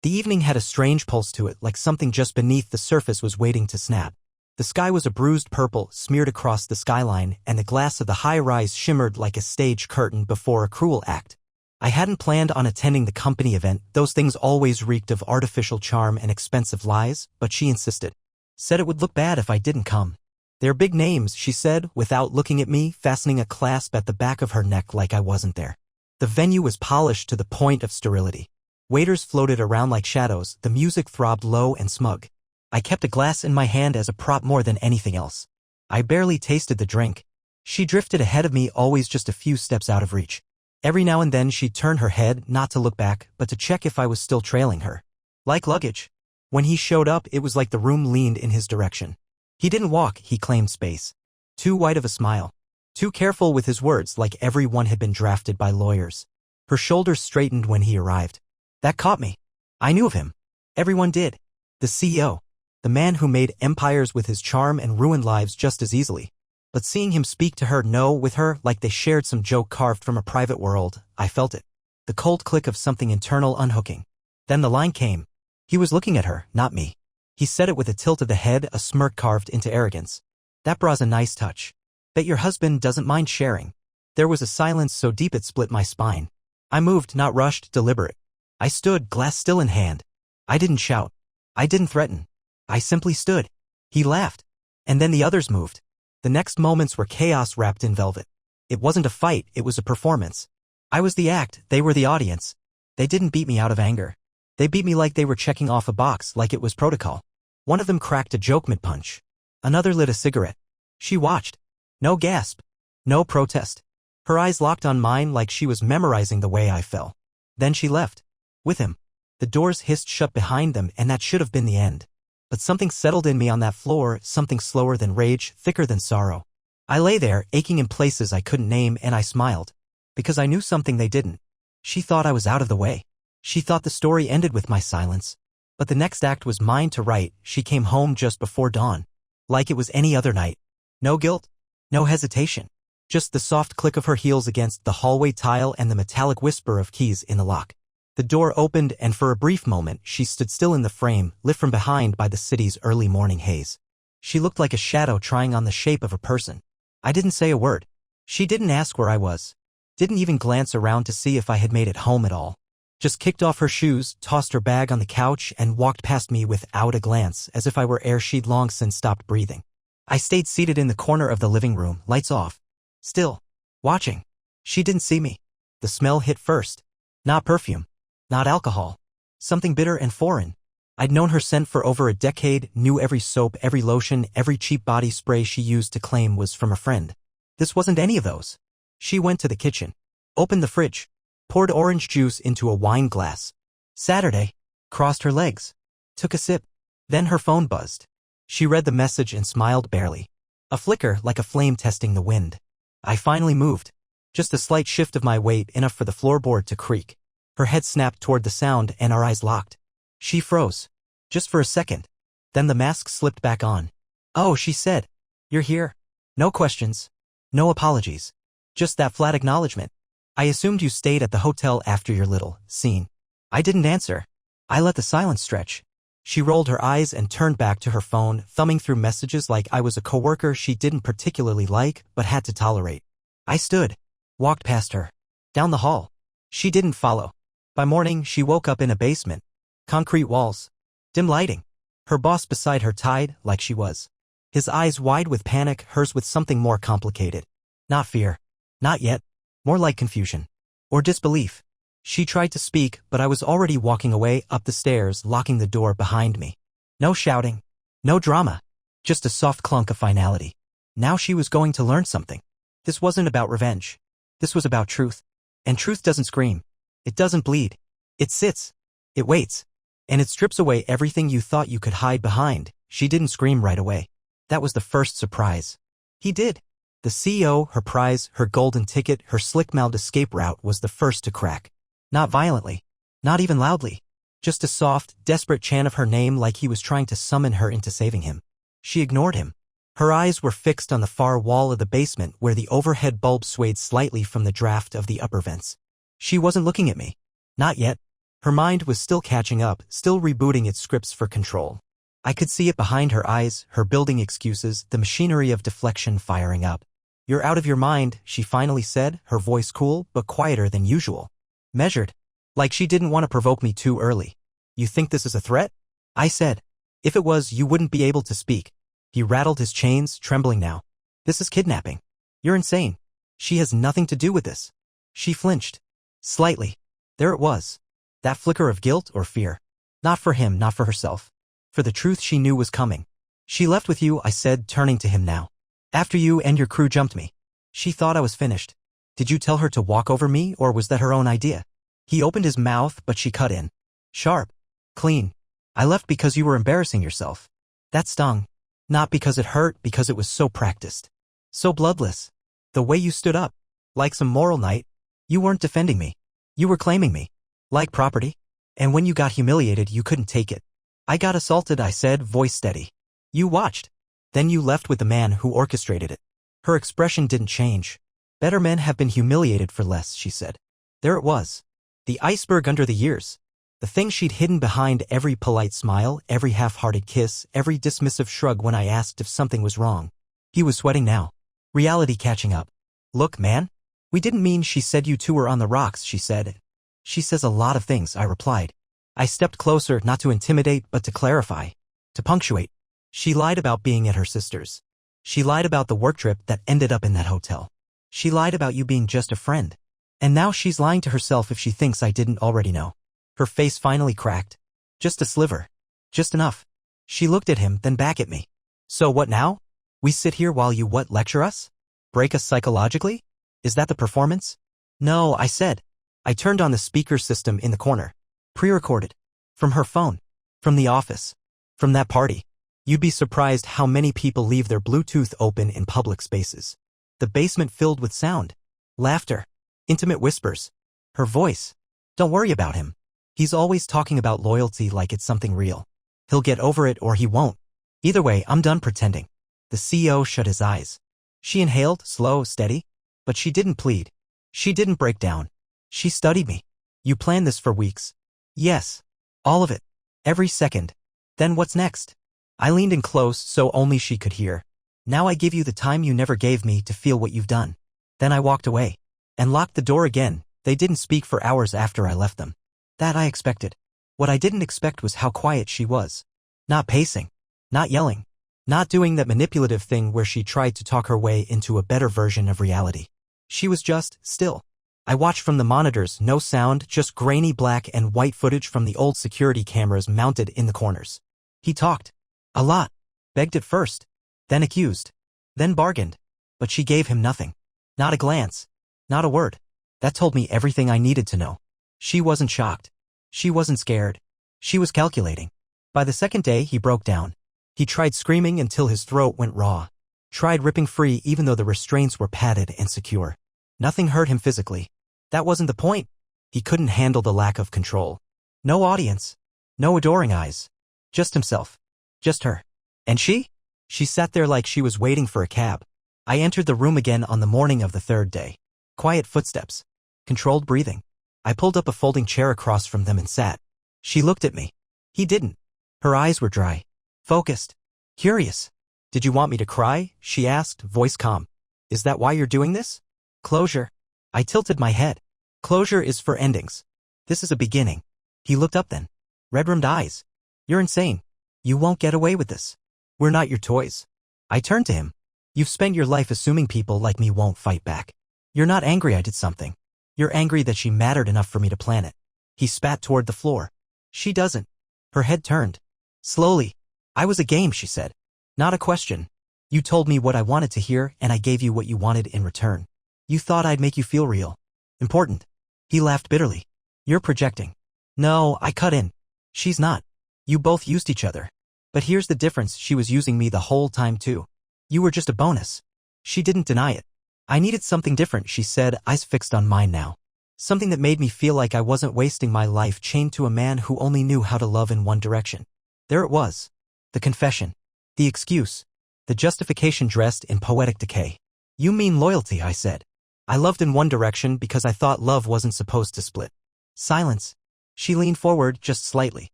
The evening had a strange pulse to it, like something just beneath the surface was waiting to snap. The sky was a bruised purple smeared across the skyline, and the glass of the high-rise shimmered like a stage curtain before a cruel act. I hadn't planned on attending the company event, those things always reeked of artificial charm and expensive lies, but she insisted. Said it would look bad if I didn't come. They're big names, she said, without looking at me, fastening a clasp at the back of her neck like I wasn't there. The venue was polished to the point of sterility. Waiters floated around like shadows, the music throbbed low and smug. I kept a glass in my hand as a prop more than anything else. I barely tasted the drink. She drifted ahead of me, always just a few steps out of reach. Every now and then she'd turn her head, not to look back, but to check if I was still trailing her. Like luggage. When he showed up, it was like the room leaned in his direction. He didn't walk, he claimed space. Too wide of a smile. Too careful with his words, like everyone had been drafted by lawyers. Her shoulders straightened when he arrived. That caught me. I knew of him. Everyone did. The CEO. The man who made empires with his charm and ruined lives just as easily. But seeing him speak to her, with her, like they shared some joke carved from a private world, I felt it. The cold click of something internal unhooking. Then the line came. He was looking at her, not me. He said it with a tilt of the head, a smirk carved into arrogance. That bra's a nice touch. Bet your husband doesn't mind sharing. There was a silence so deep it split my spine. I moved, not rushed, deliberate. I stood, glass still in hand. I didn't shout. I didn't threaten. I simply stood. He laughed. And then the others moved. The next moments were chaos wrapped in velvet. It wasn't a fight, it was a performance. I was the act, they were the audience. They didn't beat me out of anger. They beat me like they were checking off a box, like it was protocol. One of them cracked a joke mid-punch. Another lit a cigarette. She watched. No gasp. No protest. Her eyes locked on mine like she was memorizing the way I fell. Then she left. With him. The doors hissed shut behind them, and that should have been the end. But something settled in me on that floor, something slower than rage, thicker than sorrow. I lay there, aching in places I couldn't name, and I smiled. Because I knew something they didn't. She thought I was out of the way. She thought the story ended with my silence. But the next act was mine to write. She came home just before dawn. Like it was any other night. No guilt. No hesitation. Just the soft click of her heels against the hallway tile and the metallic whisper of keys in the lock. The door opened, and for a brief moment she stood still in the frame, lit from behind by the city's early morning haze. She looked like a shadow trying on the shape of a person. I didn't say a word. She didn't ask where I was. Didn't even glance around to see if I had made it home at all. Just kicked off her shoes, tossed her bag on the couch, and walked past me without a glance, as if I were air she'd long since stopped breathing. I stayed seated in the corner of the living room, lights off. Still. Watching. She didn't see me. The smell hit first. Not perfume. Not alcohol. Something bitter and foreign. I'd known her scent for over a decade, knew every soap, every lotion, every cheap body spray she used to claim was from a friend. This wasn't any of those. She went to the kitchen. Opened the fridge. Poured orange juice into a wine glass. Saturday. Crossed her legs. Took a sip. Then her phone buzzed. She read the message and smiled barely. A flicker like a flame testing the wind. I finally moved. Just a slight shift of my weight, enough for the floorboard to creak. Her head snapped toward the sound and our eyes locked. She froze. Just for a second. Then the mask slipped back on. Oh, she said. You're here. No questions. No apologies. Just that flat acknowledgement. I assumed you stayed at the hotel after your little scene. I didn't answer. I let the silence stretch. She rolled her eyes and turned back to her phone, thumbing through messages like I was a coworker she didn't particularly like but had to tolerate. I stood. Walked past her. Down the hall. She didn't follow. By morning, she woke up in a basement. Concrete walls. Dim lighting. Her boss beside her tied, like she was. His eyes wide with panic, hers with something more complicated. Not fear. Not yet. More like confusion. Or disbelief. She tried to speak, but I was already walking away up the stairs, locking the door behind me. No shouting. No drama. Just a soft clunk of finality. Now she was going to learn something. This wasn't about revenge. This was about truth. And truth doesn't scream. It doesn't bleed. It sits. It waits. And it strips away everything you thought you could hide behind. She didn't scream right away. That was the first surprise. He did. The CEO, her prize, her golden ticket, her slick-mouthed escape route was the first to crack. Not violently. Not even loudly. Just a soft, desperate chant of her name like he was trying to summon her into saving him. She ignored him. Her eyes were fixed on the far wall of the basement where the overhead bulb swayed slightly from the draft of the upper vents. She wasn't looking at me. Not yet. Her mind was still catching up, still rebooting its scripts for control. I could see it behind her eyes, her building excuses, the machinery of deflection firing up. "You're out of your mind," she finally said, her voice cool, but quieter than usual. Measured. Like she didn't want to provoke me too early. "You think this is a threat?" I said. "If it was, you wouldn't be able to speak." He rattled his chains, trembling now. "This is kidnapping. You're insane. She has nothing to do with this." She flinched. Slightly. There it was. That flicker of guilt or fear. Not for him, not for herself. For the truth she knew was coming. "She left with you," I said, turning to him now. "After you and your crew jumped me." She thought I was finished. "Did you tell her to walk over me, or was that her own idea?" He opened his mouth, but she cut in. Sharp. Clean. "I left because you were embarrassing yourself." That stung. Not because it hurt, because it was so practiced. So bloodless. The way you stood up. Like some moral knight. You weren't defending me. You were claiming me. Like property. And when you got humiliated, you couldn't take it. "I got assaulted," I said, voice steady. "You watched. Then you left with the man who orchestrated it." Her expression didn't change. "Better men have been humiliated for less," she said. There it was. The iceberg under the years. The thing she'd hidden behind every polite smile, every half-hearted kiss, every dismissive shrug when I asked if something was wrong. He was sweating now. Reality catching up. "Look, man. We didn't mean she said you two were on the rocks," she said. "She says a lot of things," I replied. I stepped closer, not to intimidate, but to clarify. To punctuate. "She lied about being at her sister's. She lied about the work trip that ended up in that hotel. She lied about you being just a friend. And now she's lying to herself if she thinks I didn't already know." Her face finally cracked. Just a sliver. Just enough. She looked at him, then back at me. "So what now? We sit here while you what, lecture us? Break us psychologically? Is that the performance?" "No," I said. I turned on the speaker system in the corner. Pre-recorded. From her phone. From the office. From that party. You'd be surprised how many people leave their Bluetooth open in public spaces. The basement filled with sound. Laughter. Intimate whispers. Her voice. "Don't worry about him. He's always talking about loyalty like it's something real. He'll get over it or he won't. Either way, I'm done pretending." The CEO shut his eyes. She inhaled, slow, steady. But she didn't plead. She didn't break down. She studied me. "You planned this for weeks." "Yes. All of it. Every second." "Then what's next?" I leaned in close so only she could hear. "Now I give you the time you never gave me to feel what you've done." Then I walked away. And locked the door again. They didn't speak for hours after I left them. That I expected. What I didn't expect was how quiet she was. Not pacing. Not yelling. Not doing that manipulative thing where she tried to talk her way into a better version of reality. She was just still. I watched from the monitors, no sound, just grainy black and white footage from the old security cameras mounted in the corners. He talked. A lot. Begged at first. Then accused. Then bargained. But she gave him nothing. Not a glance. Not a word. That told me everything I needed to know. She wasn't shocked. She wasn't scared. She was calculating. By the second day, he broke down. He tried screaming until his throat went raw. Tried ripping free even though the restraints were padded and secure. Nothing hurt him physically. That wasn't the point. He couldn't handle the lack of control. No audience. No adoring eyes. Just himself. Just her. And she? She sat there like she was waiting for a cab. I entered the room again on the morning of the third day. Quiet footsteps. Controlled breathing. I pulled up a folding chair across from them and sat. She looked at me. He didn't. Her eyes were dry. Focused. Curious. "Did you want me to cry?" she asked, voice calm. "Is that why you're doing this?" "Closure." I tilted my head. "Closure is for endings. This is a beginning." He looked up then. Red-rimmed eyes. "You're insane. You won't get away with this. We're not your toys." I turned to him. "You've spent your life assuming people like me won't fight back. You're not angry I did something. You're angry that she mattered enough for me to plan it." He spat toward the floor. "She doesn't." Her head turned. Slowly. "I was a game," she said. "Not a question. You told me what I wanted to hear and I gave you what you wanted in return. You thought I'd make you feel real. Important." He laughed bitterly. "You're projecting." "No," I cut in. "She's not. You both used each other. But here's the difference, she was using me the whole time too. You were just a bonus." She didn't deny it. "I needed something different," she said, eyes fixed on mine now. "Something that made me feel like I wasn't wasting my life chained to a man who only knew how to love in one direction." There it was. The confession. The excuse. The justification dressed in poetic decay. "You mean loyalty," I said. "I loved in one direction because I thought love wasn't supposed to split." Silence. She leaned forward just slightly.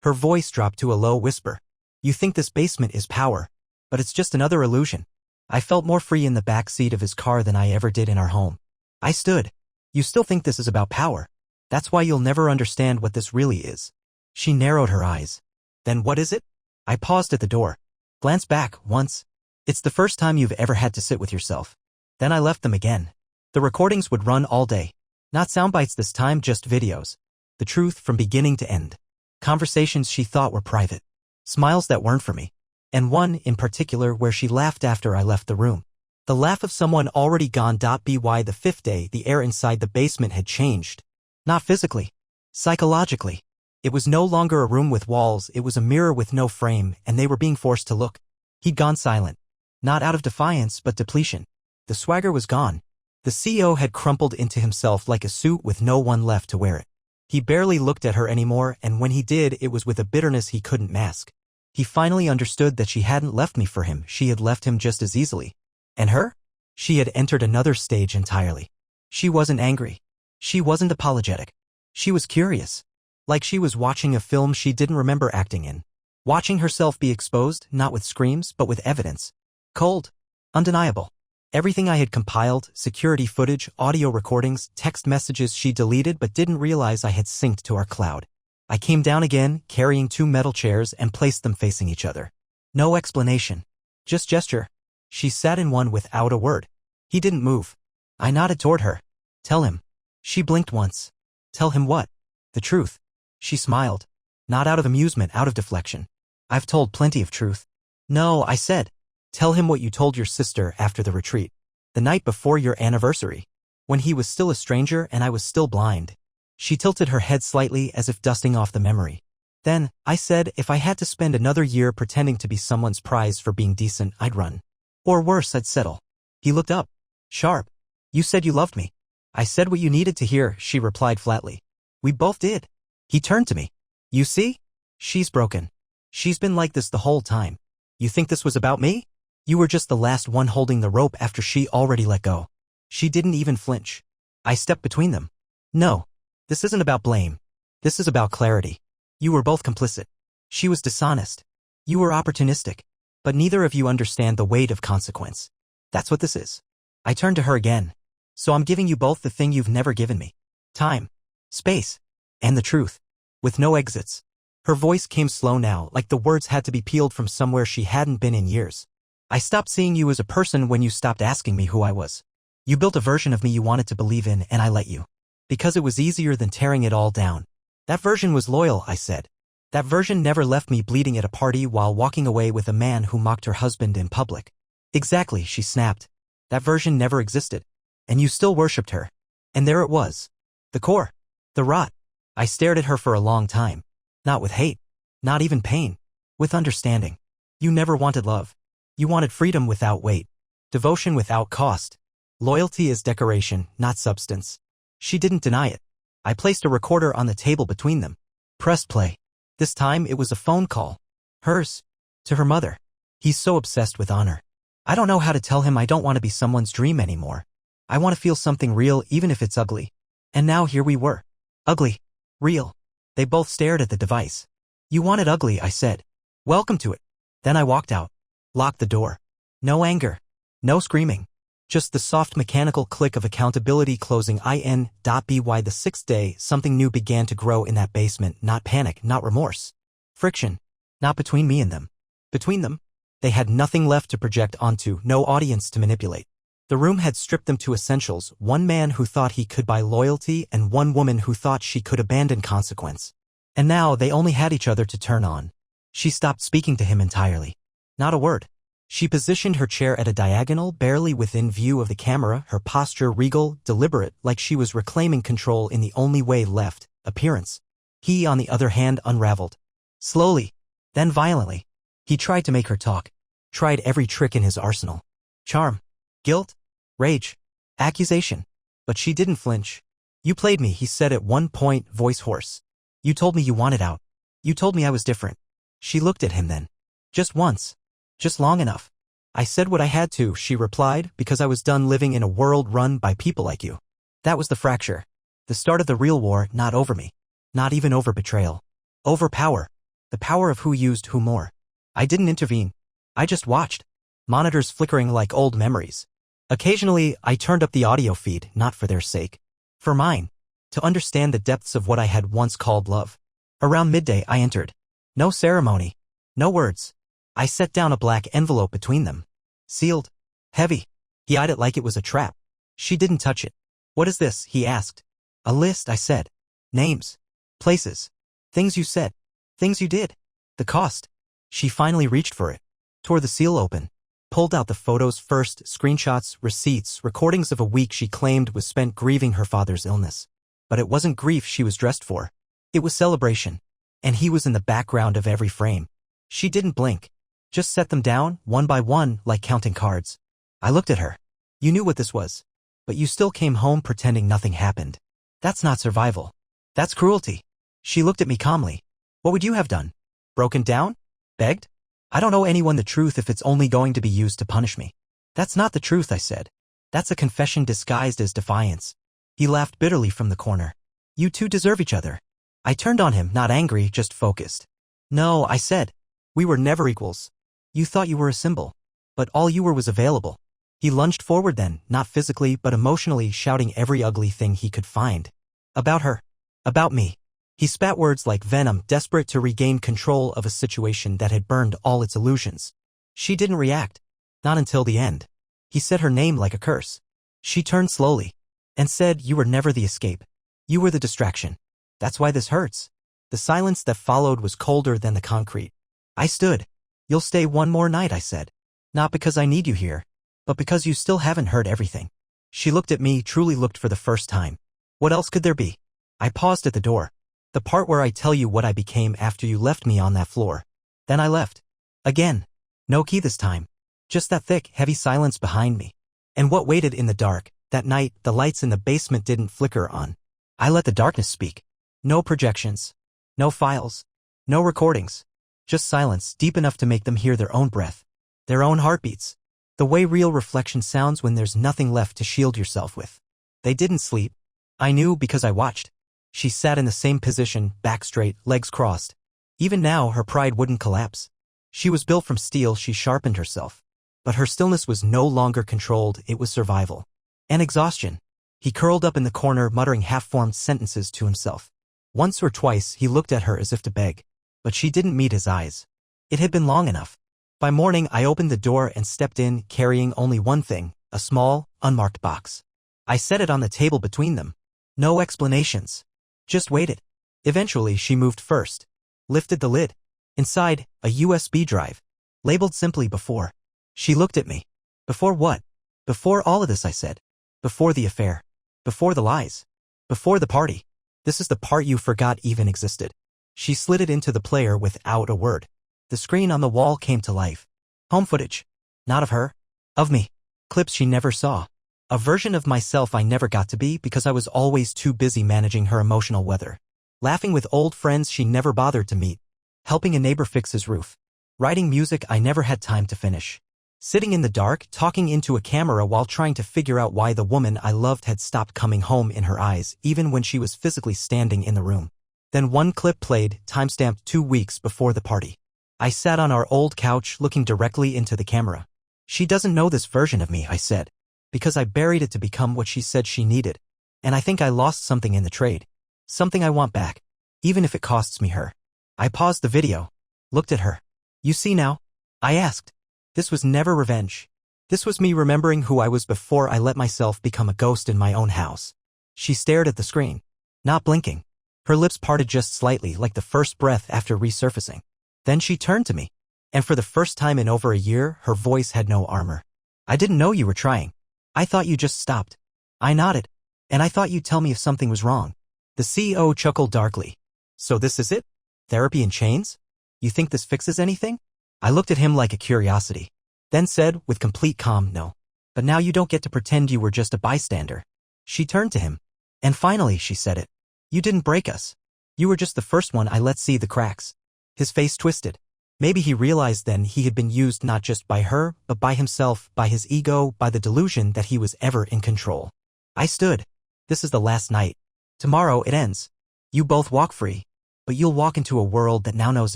Her voice dropped to a low whisper. You think this basement is power, but it's just another illusion. I felt more free in the back seat of his car than I ever did in our home. I stood. You still think this is about power? That's why you'll never understand what this really is. She narrowed her eyes. Then what is it? I paused at the door. Glanced back once. It's the first time you've ever had to sit with yourself. Then I left them again. The recordings would run all day. Not sound bites this time, just videos. The truth from beginning to end. Conversations she thought were private. Smiles that weren't for me. And one, in particular, where she laughed after I left the room. The laugh of someone already gone. By the fifth day, the air inside the basement had changed. Not physically. Psychologically. It was no longer a room with walls, it was a mirror with no frame, and they were being forced to look. He'd gone silent. Not out of defiance, but depletion. The swagger was gone. The CEO had crumpled into himself like a suit with no one left to wear it. He barely looked at her anymore, and when he did, it was with a bitterness he couldn't mask. He finally understood that she hadn't left me for him, she had left him just as easily. And her? She had entered another stage entirely. She wasn't angry. She wasn't apologetic. She was curious. Like she was watching a film she didn't remember acting in. Watching herself be exposed, not with screams, but with evidence. Cold. Undeniable. Everything I had compiled, security footage, audio recordings, text messages she deleted but didn't realize I had synced to our cloud. I came down again, carrying 2 metal chairs and placed them facing each other. No explanation. Just gesture. She sat in one without a word. He didn't move. I nodded toward her. Tell him. She blinked once. Tell him what? The truth. She smiled. Not out of amusement, out of deflection. I've told plenty of truth. No, I said. Tell him what you told your sister after the retreat. The night before your anniversary. When he was still a stranger and I was still blind. She tilted her head slightly as if dusting off the memory. Then, I said, if I had to spend another year pretending to be someone's prize for being decent, I'd run. Or worse, I'd settle. He looked up. Sharp. You said you loved me. I said what you needed to hear, she replied flatly. We both did. He turned to me. You see? She's broken. She's been like this the whole time. You think this was about me? You were just the last one holding the rope after she already let go. She didn't even flinch. I stepped between them. No. This isn't about blame. This is about clarity. You were both complicit. She was dishonest. You were opportunistic. But neither of you understand the weight of consequence. That's what this is. I turned to her again. So I'm giving you both the thing you've never given me. Time. Space. And the truth. With no exits. Her voice came slow now, like the words had to be peeled from somewhere she hadn't been in years. I stopped seeing you as a person when you stopped asking me who I was. You built a version of me you wanted to believe in, and I let you. Because it was easier than tearing it all down. That version was loyal, I said. That version never left me bleeding at a party while walking away with a man who mocked her husband in public. Exactly, she snapped. That version never existed. And you still worshipped her. And there it was. The core. The rot. I stared at her for a long time. Not with hate. Not even pain. With understanding. You never wanted love. You wanted freedom without weight. Devotion without cost. Loyalty is decoration, not substance. She didn't deny it. I placed a recorder on the table between them. Pressed play. This time it was a phone call. Hers. To her mother. He's so obsessed with honor. I don't know how to tell him I don't want to be someone's dream anymore. I want to feel something real even if it's ugly. And now here we were. Ugly. Real. They both stared at the device. You want it ugly, I said. Welcome to it. Then I walked out. Locked the door. No anger. No screaming. Just the soft mechanical click of accountability closing. By the 6th day, something new began to grow in that basement, not panic, not remorse. Friction. Not between me and them. Between them, they had nothing left to project onto, no audience to manipulate. The room had stripped them to essentials, one man who thought he could buy loyalty and one woman who thought she could abandon consequence. And now they only had each other to turn on. She stopped speaking to him entirely. Not a word. She positioned her chair at a diagonal, barely within view of the camera, her posture regal, deliberate, like she was reclaiming control in the only way left, appearance. He, on the other hand, unraveled. Slowly. Then violently. He tried to make her talk. Tried every trick in his arsenal. Charm. Guilt. Rage. Accusation. But she didn't flinch. You played me, he said at one point, voice hoarse. You told me you wanted out. You told me I was different. She looked at him then. Just once. Just long enough. I said what I had to, she replied, because I was done living in a world run by people like you. That was the fracture. The start of the real war, not over me. Not even over betrayal. Over power. The power of who used who more. I didn't intervene. I just watched. Monitors flickering like old memories. Occasionally, I turned up the audio feed, not for their sake. For mine. To understand the depths of what I had once called love. Around midday, I entered. No ceremony. No words. I set down a black envelope between them. Sealed. Heavy. He eyed it like it was a trap. She didn't touch it. What is this? He asked. A list, I said. Names. Places. Things you said. Things you did. The cost. She finally reached for it. Tore the seal open. Pulled out the photos first, screenshots, receipts, recordings of a week she claimed was spent grieving her father's illness. But it wasn't grief she was dressed for. It was celebration. And he was in the background of every frame. She didn't blink. Just set them down, one by one, like counting cards. I looked at her. You knew what this was. But you still came home pretending nothing happened. That's not survival. That's cruelty. She looked at me calmly. What would you have done? Broken down? Begged? I don't owe anyone the truth if it's only going to be used to punish me. That's not the truth, I said. That's a confession disguised as defiance. He laughed bitterly from the corner. You two deserve each other. I turned on him, not angry, just focused. No, I said. We were never equals. You thought you were a symbol. But all you were was available. He lunged forward then, not physically but emotionally, shouting every ugly thing he could find. About her. About me. He spat words like venom, desperate to regain control of a situation that had burned all its illusions. She didn't react. Not until the end. He said her name like a curse. She turned slowly. And said, you were never the escape. You were the distraction. That's why this hurts. The silence that followed was colder than the concrete. I stood. You'll stay one more night, I said. Not because I need you here, but because you still haven't heard everything. She looked at me, truly looked for the first time. What else could there be? I paused at the door. The part where I tell you what I became after you left me on that floor. Then I left. Again. No key this time. Just that thick, heavy silence behind me. And what waited in the dark, that night, the lights in the basement didn't flicker on. I let the darkness speak. No projections. No files. No recordings. Just silence, deep enough to make them hear their own breath. Their own heartbeats. The way real reflection sounds when there's nothing left to shield yourself with. They didn't sleep. I knew because I watched. She sat in the same position, back straight, legs crossed. Even now, her pride wouldn't collapse. She was built from steel, she sharpened herself. But her stillness was no longer controlled, it was survival. And exhaustion. He curled up in the corner, muttering half-formed sentences to himself. Once or twice, he looked at her as if to beg. But she didn't meet his eyes. It had been long enough. By morning, I opened the door and stepped in, carrying only one thing, a small, unmarked box. I set it on the table between them. No explanations. Just waited. Eventually, she moved first. Lifted the lid. Inside, a USB drive. Labeled simply before. She looked at me. Before what? Before all of this, I said. Before the affair. Before the lies. Before the party. This is the part you forgot even existed. She slid it into the player without a word. The screen on the wall came to life. Home footage. Not of her. Of me. Clips she never saw. A version of myself I never got to be because I was always too busy managing her emotional weather. Laughing with old friends she never bothered to meet. Helping a neighbor fix his roof. Writing music I never had time to finish. Sitting in the dark, talking into a camera while trying to figure out why the woman I loved had stopped coming home in her eyes, even when she was physically standing in the room. Then one clip played, timestamped 2 weeks before the party. I sat on our old couch looking directly into the camera. She doesn't know this version of me, I said. Because I buried it to become what she said she needed. And I think I lost something in the trade. Something I want back. Even if it costs me her. I paused the video. Looked at her. You see now? I asked. This was never revenge. This was me remembering who I was before I let myself become a ghost in my own house. She stared at the screen. Not blinking. Her lips parted just slightly like the first breath after resurfacing. Then she turned to me. And for the first time in over a year, her voice had no armor. I didn't know you were trying. I thought you just stopped. I nodded. And I thought you'd tell me if something was wrong. The CEO chuckled darkly. So this is it? Therapy in chains? You think this fixes anything? I looked at him like a curiosity. Then said, with complete calm, no. But now you don't get to pretend you were just a bystander. She turned to him. And finally, she said it. You didn't break us. You were just the first one I let see the cracks. His face twisted. Maybe he realized then he had been used not just by her, but by himself, by his ego, by the delusion that he was ever in control. I stood. This is the last night. Tomorrow it ends. You both walk free, but you'll walk into a world that now knows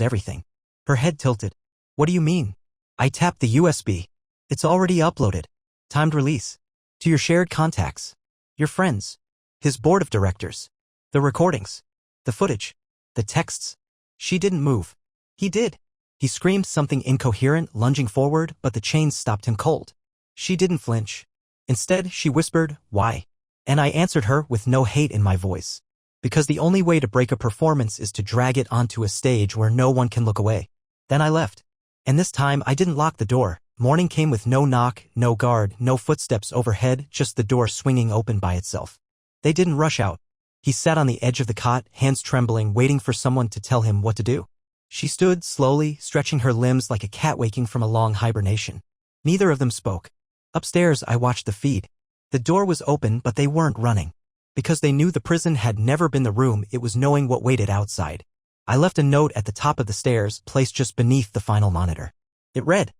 everything. Her head tilted. What do you mean? I tapped the USB. It's already uploaded. Timed release. To your shared contacts. Your friends. His board of directors. The recordings. The footage. The texts. She didn't move. He did. He screamed something incoherent, lunging forward, but the chains stopped him cold. She didn't flinch. Instead, she whispered, "Why?" And I answered her with no hate in my voice. Because the only way to break a performance is to drag it onto a stage where no one can look away. Then I left. And this time I didn't lock the door. Morning came with no knock, no guard, no footsteps overhead, just the door swinging open by itself. They didn't rush out. He sat on the edge of the cot, hands trembling, waiting for someone to tell him what to do. She stood, slowly, stretching her limbs like a cat waking from a long hibernation. Neither of them spoke. Upstairs, I watched the feed. The door was open, but they weren't running. Because they knew the prison had never been the room, it was knowing what waited outside. I left a note at the top of the stairs, placed just beneath the final monitor. It read,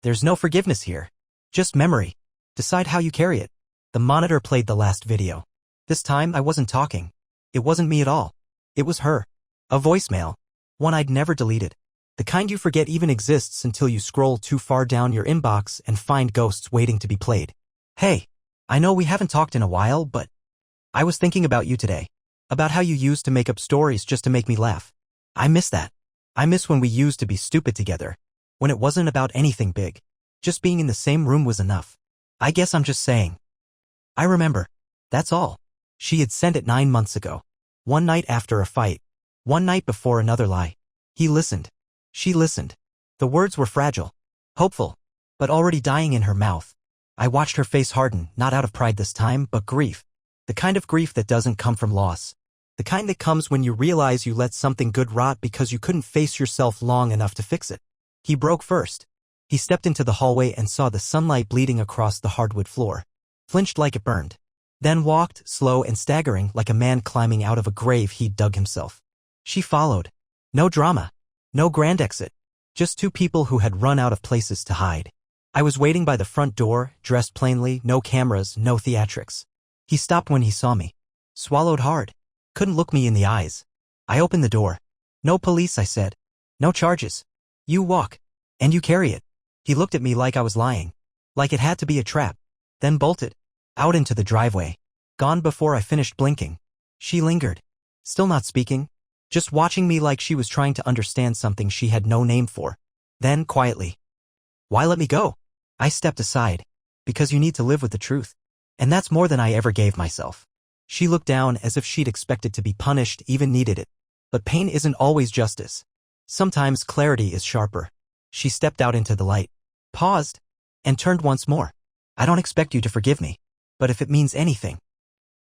"There's no forgiveness here. Just memory. Decide how you carry it." The monitor played the last video. This time I wasn't talking. It wasn't me at all. It was her. A voicemail. One I'd never deleted. The kind you forget even exists until you scroll too far down your inbox and find ghosts waiting to be played. "Hey, I know we haven't talked in a while, but I was thinking about you today. About how you used to make up stories just to make me laugh. I miss that. I miss when we used to be stupid together. When it wasn't about anything big. Just being in the same room was enough. I guess I'm just saying. I remember. That's all." She had sent it 9 months ago. One night after a fight. One night before another lie. He listened. She listened. The words were fragile. Hopeful. But already dying in her mouth. I watched her face harden, not out of pride this time, but grief. The kind of grief that doesn't come from loss. The kind that comes when you realize you let something good rot because you couldn't face yourself long enough to fix it. He broke first. He stepped into the hallway and saw the sunlight bleeding across the hardwood floor. Flinched like it burned. Then walked, slow and staggering, like a man climbing out of a grave he'd dug himself. She followed. No drama. No grand exit. Just two people who had run out of places to hide. I was waiting by the front door, dressed plainly, no cameras, no theatrics. He stopped when he saw me. Swallowed hard. Couldn't look me in the eyes. I opened the door. "No police," I said. "No charges. You walk. And you carry it." He looked at me like I was lying. Like it had to be a trap. Then bolted. Out into the driveway. Gone before I finished blinking. She lingered. Still not speaking. Just watching me like she was trying to understand something she had no name for. Then, quietly. "Why let me go?" I stepped aside. "Because you need to live with the truth. And that's more than I ever gave myself." She looked down as if she'd expected to be punished, even needed it. But pain isn't always justice. Sometimes clarity is sharper. She stepped out into the light. Paused. And turned once more. "I don't expect you to forgive me. But if it means anything.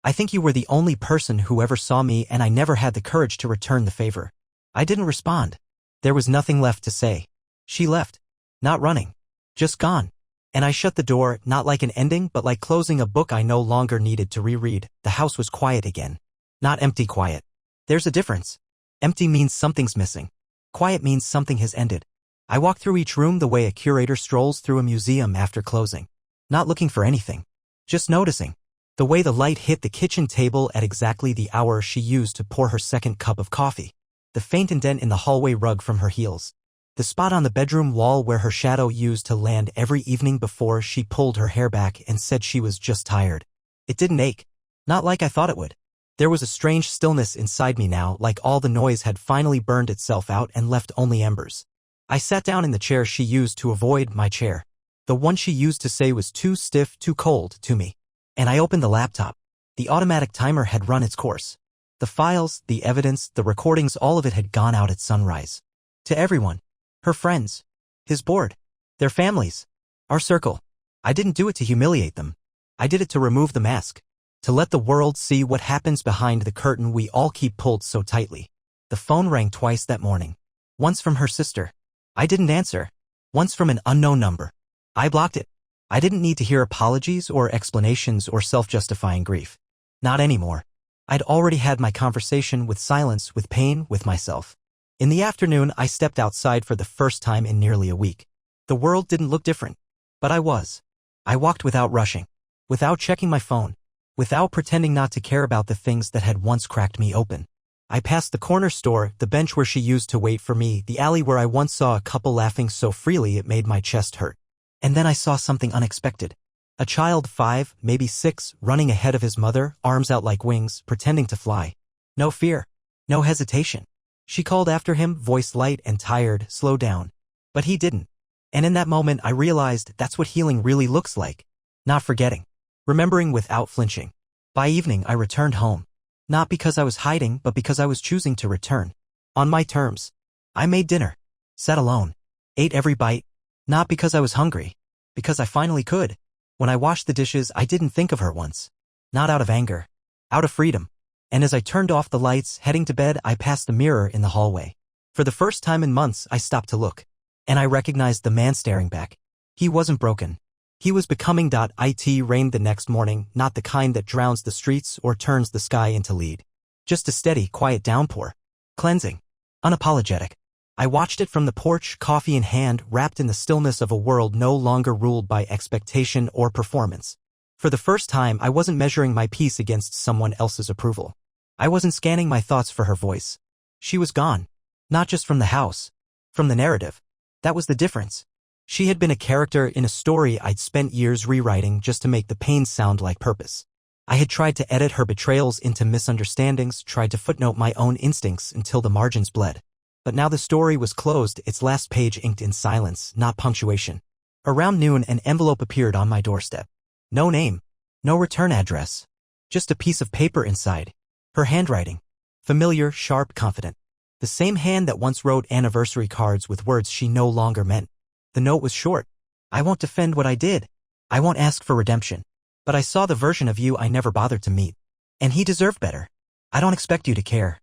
I think you were the only person who ever saw me, and I never had the courage to return the favor." I didn't respond. There was nothing left to say. She left. Not running. Just gone. And I shut the door, not like an ending, but like closing a book I no longer needed to reread. The house was quiet again. Not empty quiet. There's a difference. Empty means something's missing. Quiet means something has ended. I walked through each room the way a curator strolls through a museum after closing. Not looking for anything. Just noticing. The way the light hit the kitchen table at exactly the hour she used to pour her second cup of coffee. The faint indent in the hallway rug from her heels. The spot on the bedroom wall where her shadow used to land every evening before she pulled her hair back and said she was just tired. It didn't ache. Not like I thought it would. There was a strange stillness inside me now, like all the noise had finally burned itself out and left only embers. I sat down in the chair she used to avoid my chair. The one she used to say was too stiff, too cold to me. And I opened the laptop. The automatic timer had run its course. The files, the evidence, the recordings, all of it had gone out at sunrise. To everyone. Her friends. His board. Their families. Our circle. I didn't do it to humiliate them. I did it to remove the mask. To let the world see what happens behind the curtain we all keep pulled so tightly. The phone rang twice that morning. Once from her sister. I didn't answer. Once from an unknown number. I blocked it. I didn't need to hear apologies or explanations or self-justifying grief. Not anymore. I'd already had my conversation with silence, with pain, with myself. In the afternoon, I stepped outside for the first time in nearly a week. The world didn't look different. But I was. I walked without rushing. Without checking my phone. Without pretending not to care about the things that had once cracked me open. I passed the corner store, the bench where she used to wait for me, the alley where I once saw a couple laughing so freely it made my chest hurt. And then I saw something unexpected. A child 5, maybe 6, running ahead of his mother, arms out like wings, pretending to fly. No fear. No hesitation. She called after him, voice light and tired, slow down. But he didn't. And in that moment I realized that's what healing really looks like. Not forgetting. Remembering without flinching. By evening I returned home. Not because I was hiding, but because I was choosing to return. On my terms. I made dinner. Sat alone. Ate every bite. Not because I was hungry. Because I finally could. When I washed the dishes I didn't think of her once. Not out of anger. Out of freedom. And as I turned off the lights, heading to bed, I passed the mirror in the hallway. For the first time in months I stopped to look. And I recognized the man staring back. He wasn't broken. He was becoming. It rained the next morning, not the kind that drowns the streets or turns the sky into lead. Just a steady, quiet downpour. Cleansing. Unapologetic. I watched it from the porch, coffee in hand, wrapped in the stillness of a world no longer ruled by expectation or performance. For the first time I wasn't measuring my peace against someone else's approval. I wasn't scanning my thoughts for her voice. She was gone. Not just from the house. From the narrative. That was the difference. She had been a character in a story I'd spent years rewriting just to make the pain sound like purpose. I had tried to edit her betrayals into misunderstandings, tried to footnote my own instincts until the margins bled. But now the story was closed, its last page inked in silence, not punctuation. Around noon an envelope appeared on my doorstep. No name. No return address. Just a piece of paper inside. Her handwriting. Familiar, sharp, confident. The same hand that once wrote anniversary cards with words she no longer meant. The note was short. I won't defend what I did. I won't ask for redemption. But I saw the version of you I never bothered to meet. And he deserved better. I don't expect you to care.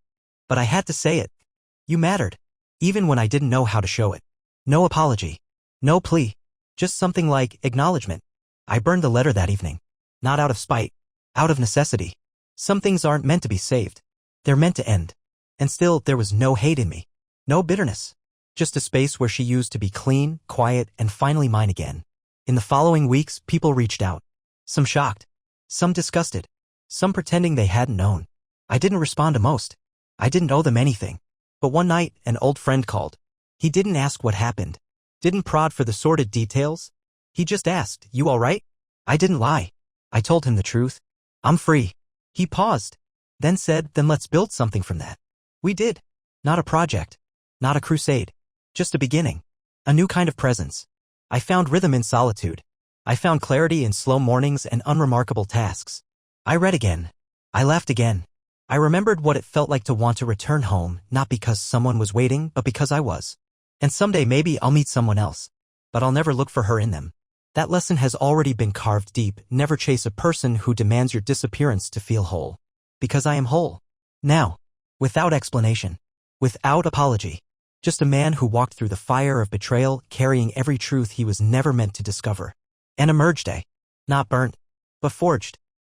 But I had to say it. You mattered. Even when I didn't know how to show it. No apology. No plea. Just something like acknowledgement. I burned the letter that evening. Not out of spite. Out of necessity. Some things aren't meant to be saved. They're meant to end. And still, there was no hate in me. No bitterness. Just a space where she used to be clean, quiet, and finally mine again. In the following weeks, people reached out. Some shocked. Some disgusted. Some pretending they hadn't known. I didn't respond to most. I didn't owe them anything. But one night, an old friend called. He didn't ask what happened. Didn't prod for the sordid details. He just asked, "You all right?" I didn't lie. I told him the truth. I'm free. He paused. Then said, "Then let's build something from that." We did. Not a project. Not a crusade. Just a beginning. A new kind of presence. I found rhythm in solitude. I found clarity in slow mornings and unremarkable tasks. I read again. I laughed again. I remembered what it felt like to want to return home, not because someone was waiting, but because I was. And someday maybe I'll meet someone else. But I'll never look for her in them. That lesson has already been carved deep. Never chase a person who demands your disappearance to feel whole. Because I am whole. Now. Without explanation. Without apology. Just a man who walked through the fire of betrayal, carrying every truth he was never meant to discover. And emerged not burnt, but forged.